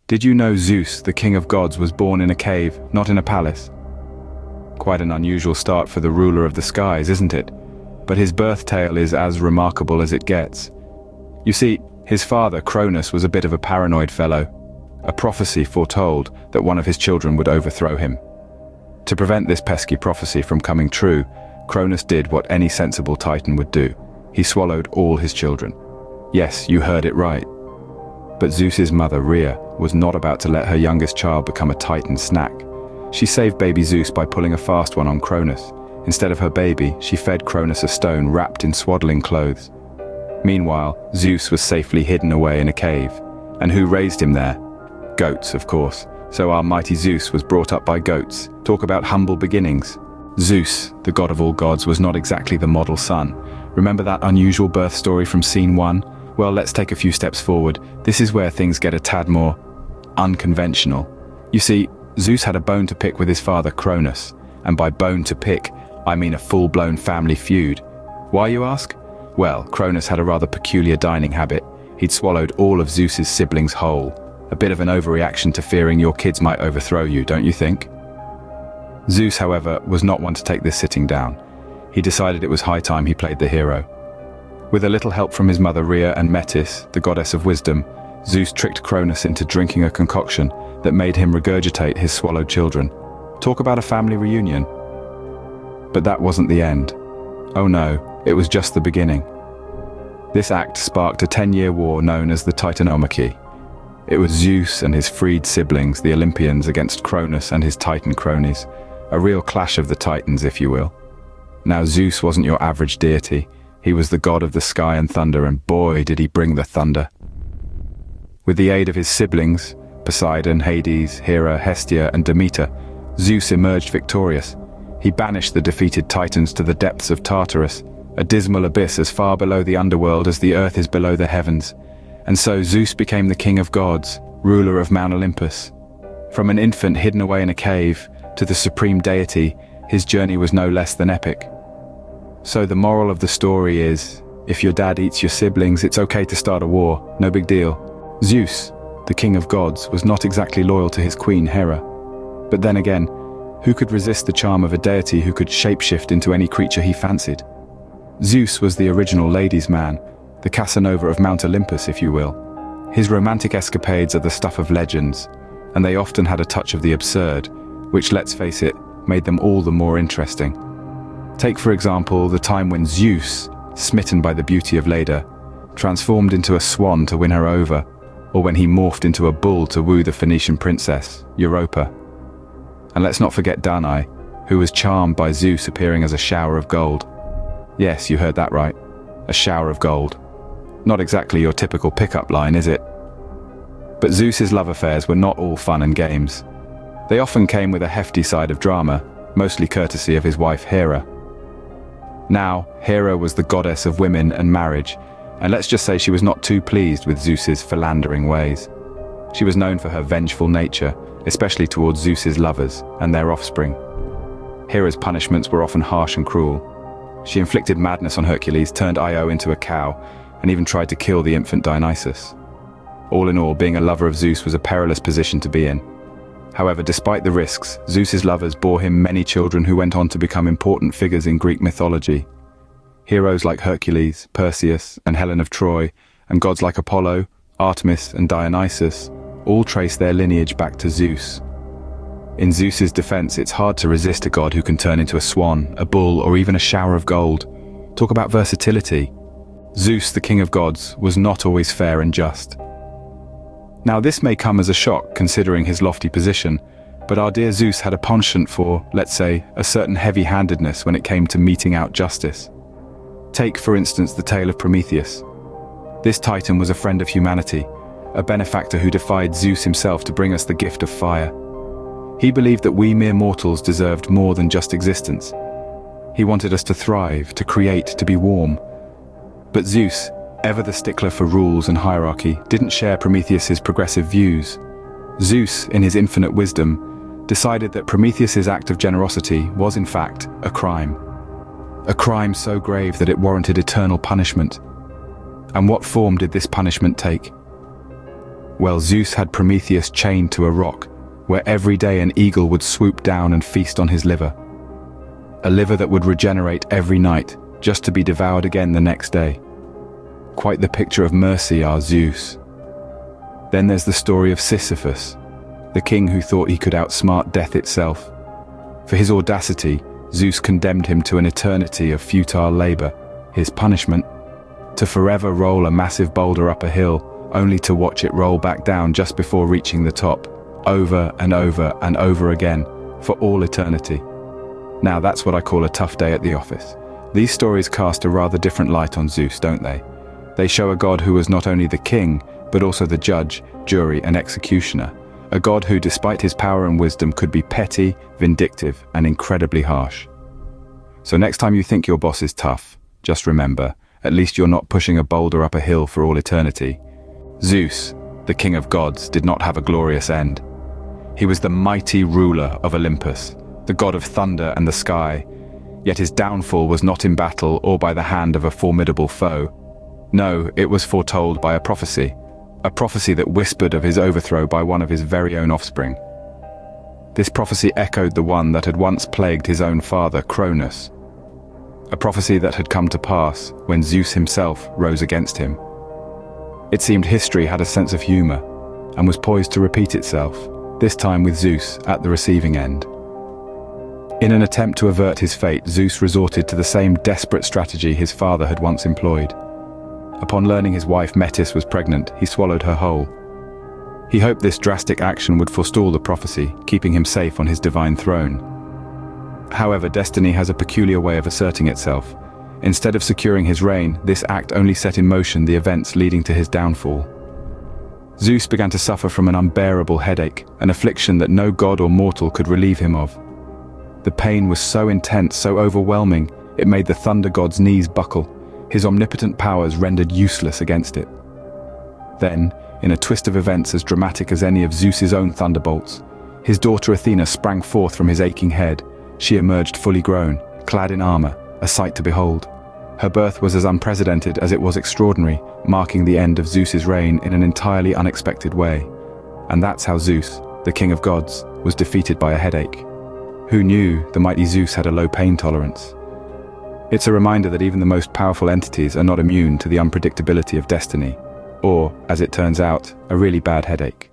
Did you know Zeus, the king of gods, was born in a cave, not in a palace? Quite an unusual start for the ruler of the skies, isn't it? But his birth tale is as remarkable as it gets. You see, his father, Cronus, was a bit of a paranoid fellow. A prophecy foretold that one of his children would overthrow him. To prevent this pesky prophecy from coming true, Cronus did what any sensible titan would do. He swallowed all his children. Yes, you heard it right. But Zeus's mother, Rhea, was not about to let her youngest child become a titan snack. She saved baby Zeus by pulling a fast one on Cronus. Instead of her baby, she fed Cronus a stone wrapped in swaddling clothes. Meanwhile, Zeus was safely hidden away in a cave. And who raised him there? Goats, of course. So our mighty Zeus was brought up by goats. Talk about humble beginnings. Zeus, the god of all gods, was not exactly the model son. Remember that unusual birth story from scene 1? Well, let's take a few steps forward. This is where things get a tad more unconventional. You see, Zeus had a bone to pick with his father Cronus. And by bone to pick, I mean a full-blown family feud. Why, you ask? Well, Cronus had a rather peculiar dining habit. He'd swallowed all of Zeus's siblings whole. A bit of an overreaction to fearing your kids might overthrow you, don't you think? Zeus, however, was not one to take this sitting down. He decided it was high time he played the hero. With a little help from his mother Rhea and Metis, the goddess of wisdom, Zeus tricked Cronus into drinking a concoction that made him regurgitate his swallowed children. Talk about a family reunion. But that wasn't the end. Oh no, it was just the beginning. This act sparked a 10-year war known as the Titanomachy. It was Zeus and his freed siblings, the Olympians, against Cronus and his Titan cronies. A real clash of the Titans, if you will. Now Zeus wasn't your average deity. He was the god of the sky and thunder, and boy did he bring the thunder. With the aid of his siblings, Poseidon, Hades, Hera, Hestia, and Demeter, Zeus emerged victorious. He banished the defeated Titans to the depths of Tartarus, a dismal abyss as far below the underworld as the earth is below the heavens. And so Zeus became the king of gods, ruler of Mount Olympus. From an infant hidden away in a cave to the supreme deity, his journey was no less than epic. So the moral of the story is, if your dad eats your siblings, it's okay to start a war, no big deal. Zeus, the king of gods, was not exactly loyal to his queen Hera. But then again, who could resist the charm of a deity who could shapeshift into any creature he fancied? Zeus was the original ladies' man, the Casanova of Mount Olympus, if you will. His romantic escapades are the stuff of legends, and they often had a touch of the absurd, which, let's face it, made them all the more interesting. Take, for example, the time when Zeus, smitten by the beauty of Leda, transformed into a swan to win her over, or when he morphed into a bull to woo the Phoenician princess, Europa. And let's not forget Danae, who was charmed by Zeus appearing as a shower of gold. Yes, you heard that right. A shower of gold. Not exactly your typical pickup line, is it? But Zeus's love affairs were not all fun and games. They often came with a hefty side of drama, mostly courtesy of his wife Hera. Now, Hera was the goddess of women and marriage, and let's just say she was not too pleased with Zeus's philandering ways. She was known for her vengeful nature, especially towards Zeus's lovers and their offspring. Hera's punishments were often harsh and cruel. She inflicted madness on Hercules, turned Io into a cow, and even tried to kill the infant Dionysus. All in all, being a lover of Zeus was a perilous position to be in. However, despite the risks, Zeus's lovers bore him many children who went on to become important figures in Greek mythology. Heroes like Hercules, Perseus, and Helen of Troy, and gods like Apollo, Artemis, and Dionysus, all trace their lineage back to Zeus. In Zeus's defense, it's hard to resist a god who can turn into a swan, a bull, or even a shower of gold. Talk about versatility. Zeus, the king of gods, was not always fair and just. Now this may come as a shock considering his lofty position, but our dear Zeus had a penchant for, let's say, a certain heavy-handedness when it came to meting out justice. Take, for instance, the tale of Prometheus. This titan was a friend of humanity, a benefactor who defied Zeus himself to bring us the gift of fire. He believed that we mere mortals deserved more than just existence. He wanted us to thrive, to create, to be warm. But Zeus, ever the stickler for rules and hierarchy, didn't share Prometheus's progressive views. Zeus, in his infinite wisdom, decided that Prometheus's act of generosity was in fact a crime. A crime so grave that it warranted eternal punishment. And what form did this punishment take? Well, Zeus had Prometheus chained to a rock, where every day an eagle would swoop down and feast on his liver. A liver that would regenerate every night, just to be devoured again the next day. Quite the picture of mercy, our Zeus. Then there's the story of Sisyphus, the king who thought he could outsmart death itself. For his audacity, Zeus condemned him to an eternity of futile labor. His punishment? To forever roll a massive boulder up a hill, only to watch it roll back down just before reaching the top, over and over and over again, for all eternity. Now that's what I call a tough day at the office. These stories cast a rather different light on Zeus, don't they? They show a god who was not only the king, but also the judge, jury, and executioner. A god who, despite his power and wisdom, could be petty, vindictive, and incredibly harsh. So next time you think your boss is tough, just remember, at least you're not pushing a boulder up a hill for all eternity. Zeus, the king of gods, did not have a glorious end. He was the mighty ruler of Olympus, the god of thunder and the sky, yet his downfall was not in battle or by the hand of a formidable foe. No, it was foretold by a prophecy that whispered of his overthrow by one of his very own offspring. This prophecy echoed the one that had once plagued his own father, Cronus. A prophecy that had come to pass when Zeus himself rose against him. It seemed history had a sense of humor and was poised to repeat itself, this time with Zeus at the receiving end. In an attempt to avert his fate, Zeus resorted to the same desperate strategy his father had once employed. Upon learning his wife Metis was pregnant, he swallowed her whole. He hoped this drastic action would forestall the prophecy, keeping him safe on his divine throne. However, destiny has a peculiar way of asserting itself. Instead of securing his reign, this act only set in motion the events leading to his downfall. Zeus began to suffer from an unbearable headache, an affliction that no god or mortal could relieve him of. The pain was so intense, so overwhelming, it made the thunder god's knees buckle, his omnipotent powers rendered useless against it. Then, in a twist of events as dramatic as any of Zeus's own thunderbolts, his daughter Athena sprang forth from his aching head. She emerged fully grown, clad in armor, a sight to behold. Her birth was as unprecedented as it was extraordinary, marking the end of Zeus's reign in an entirely unexpected way. And that's how Zeus, the king of gods, was defeated by a headache. Who knew the mighty Zeus had a low pain tolerance? It's a reminder that even the most powerful entities are not immune to the unpredictability of destiny, or, as it turns out, a really bad headache.